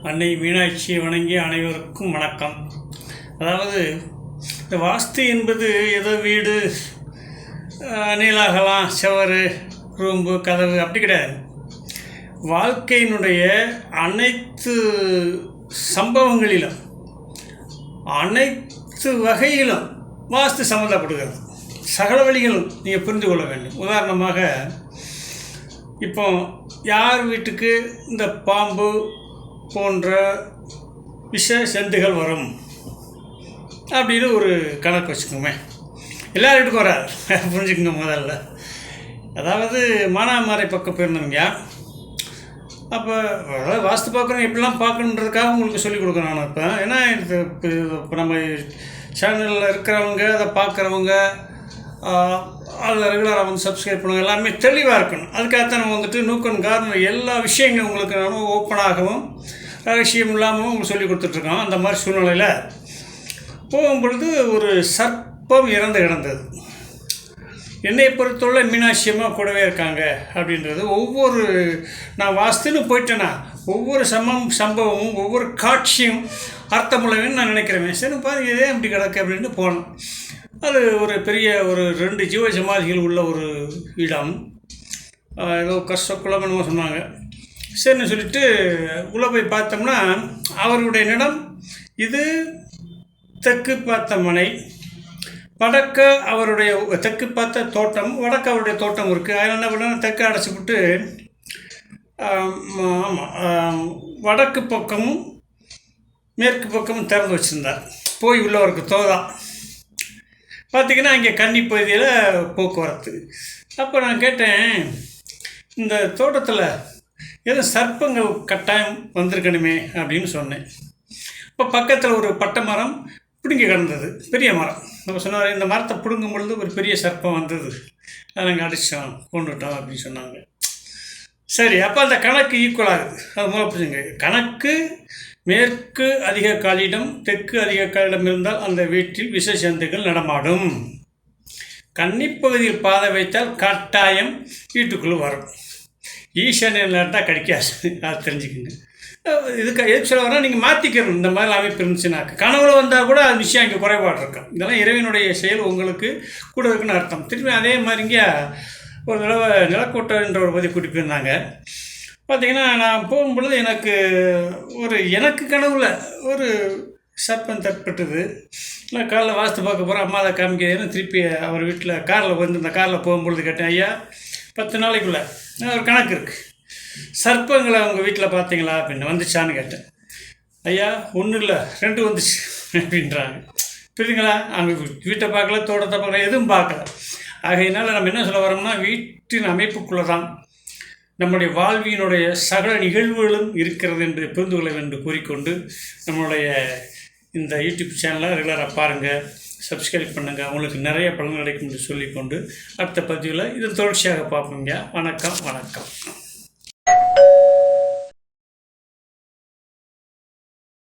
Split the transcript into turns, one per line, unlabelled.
அன்னை மீனாட்சியை வணங்கி அனைவருக்கும் வணக்கம். அதாவது இந்த வாஸ்து என்பது ஏதோ வீடு நீளாகலாம், செவரு, ரூம்பு, கதவு அப்படி கிடையாது. வாழ்க்கையினுடைய அனைத்து சம்பவங்களிலும் அனைத்து வகையிலும் வாஸ்து சம்மந்தப்படுகிறது. சகல வழிகளும் நீங்கள் புரிந்து கொள்ள வேண்டும். உதாரணமாக, இப்போ யார் வீட்டுக்கு இந்த பாம்பு போன்ற விஷ செண்டுகள் வரும் அப்படின்னு ஒரு கணக்கு வச்சுக்கோங்க. எல்லார் வீட்டுக்கும் வராது, புரிஞ்சுக்கோங்க. முதல்ல அதாவது மானாமரை பக்கம் போயிருந்தவங்க, அப்போ அதாவது வாஸ்து பார்க்குறோம், எப்படிலாம் பார்க்கணுன்றதுக்காக உங்களுக்கு சொல்லிக் கொடுக்குறேன் நான். இப்போ ஏன்னா இப்போ நம்ம சேனலில் இருக்கிறவங்க, அதை பார்க்குறவங்க, அதில் ரெகுலராக வந்து சப்ஸ்கிரைப் பண்ணுவோம், எல்லாமே தெளிவாக இருக்கணும். அதுக்காகத்தான் நம்ம வந்துட்டு நூக்கன் காரணம் எல்லா விஷயங்களும் உங்களுக்கு நம்ம ஓப்பனாகவும் ரகசியம் இல்லாமல் உங்களுக்கு சொல்லி கொடுத்துட்ருக்கோம். அந்த மாதிரி சூழ்நிலையில் போகும்பொழுது ஒரு சர்ப்பம் இறந்து கிடந்தது. என்னை பொறுத்தவரை மீனாட்சியமாக கூடவே இருக்காங்க அப்படின்றது ஒவ்வொரு நான் வாஸ்துன்னு போயிட்டேன்னா ஒவ்வொரு சம்பவமும் ஒவ்வொரு காட்சியும் அர்த்தமுள்ளவன்னு நான் நினைக்கிறேன். சரி பாருங்க, இதே அப்படி கிடக்கு அப்படின்ட்டு போனேன். அது ஒரு பெரிய ஒரு 2 ஜீவ சமாதிகள் உள்ள ஒரு இடம், ஏதோ கஷ்டக்குளம் என்னமோ சொன்னாங்க. சரின்னு சொல்லிட்டு உள்ளே போய் பார்த்தோம்னா அவருடைய நிலம் இது தெற்கு பார்த்த மனை, வடக்க அவருடைய தெற்கு பார்த்த தோட்டம், வடக்கு அவருடைய தோட்டம் இருக்குது. அதில் என்ன பண்ணால் தெற்கு அடைச்சிவிட்டு ஆமாம் வடக்கு பக்கமும் மேற்கு பக்கமும் திறந்து வச்சுருந்தார். போய் உள்ளவருக்கு தோதான் பார்த்திங்கன்னா இங்கே கன்னி பகுதியில் போக்குவரத்து. அப்போ நான் கேட்டேன், இந்த தோட்டத்தில் ஏதோ சர்ப்பங்கள் கட்டாயம் வந்திருக்கணுமே அப்படின்னு சொன்னேன். இப்போ பக்கத்தில் ஒரு பட்டை மரம் பிடுங்கி கிடந்தது, பெரிய மரம். நம்ம சொன்னார், இந்த மரத்தை பிடுங்கும் பொழுது ஒரு பெரிய சர்ப்பம் வந்தது, அதை நாங்கள் அடித்தோம், கொண்டுட்டோம் அப்படின்னு சொன்னாங்க. சரி, அப்போ அந்த கணக்கு ஈக்குவல் ஆகுது. அது மூலம் புரிஞ்சுங்க. கணக்கு மேற்கு அதிக காலிடம், தெற்கு அதிக காலிடம் இருந்தால் அந்த வீட்டில் விஷ ஜந்துக்கள் நடமாடும். கன்னிப்பகுதியில் பாதை வைத்தால் கட்டாயம் வீட்டுக்குள்ளே வரும். ஈசானியில் இருந்தால் கிடைக்காது, அது தெரிஞ்சுக்கோங்க. இதுக்கு எதுக்கு சொல்ல வரா, நீங்கள் மாற்றிக்கணும். இந்த மாதிரி அமைப்பு இருந்துச்சுனாக்க கனவுல வந்தால் கூட அது விஷயம் இங்கே குறைபாடு இருக்கும். இதெல்லாம் இறைவனுடைய செயல் உங்களுக்கு கூட இருக்குன்னு அர்த்தம். திரும்பி அதே மாதிரிங்க ஒரு தடவை நிலக்கோட்டைன்ற ஒரு பகுதி கூட்டி போயிருந்தாங்க. பார்த்திங்கன்னா நான் போகும்பொழுது எனக்கு கனவுல ஒரு சர்ப்பம் தற்பட்டது. நான் காலைல வாஸ்து பார்க்க போகிறேன், அம்மா அதை காமிக்கிறேன்னு திருப்பி அவர் வீட்டில் காரில் வந்து இந்த காரில் போகும்பொழுது கேட்டேன், ஐயா 10 நாளைக்குள்ளே ஒரு கணக்கு இருக்குது, சர்ப்பங்களை அவங்க வீட்டில் பார்த்தீங்களா அப்படின்னு. வந்துச்சான்னு கேட்டேன். ஐயா 1 இல்லை 2 வந்துச்சு அப்படின்றாங்க. புரியுதுங்களா? அவங்க வீட்டை பார்க்கல, தோட்டத்தை பார்க்கல, எதுவும் பார்க்கல. ஆகையினால் நம்ம என்ன சொல்ல வரோம்னா, வீட்டின் அமைப்புக்குள்ளே தான் நம்முடைய வாழ்வியினுடைய சகல நிகழ்வுகளும் இருக்கிறது என்று புரிந்து கொள்ள வேண்டும் கூறிக்கொண்டு, நம்மளுடைய இந்த யூடியூப் சேனலை ரெகுலராக பாருங்கள், சப்ஸ்கிரைப் பண்ணுங்கள், அவங்களுக்கு நிறைய பலன் கிடைக்கும் என்று சொல்லிக்கொண்டு அடுத்த பதிவில் இது தொடர்ச்சியாக பார்ப்போங்க. வணக்கம்.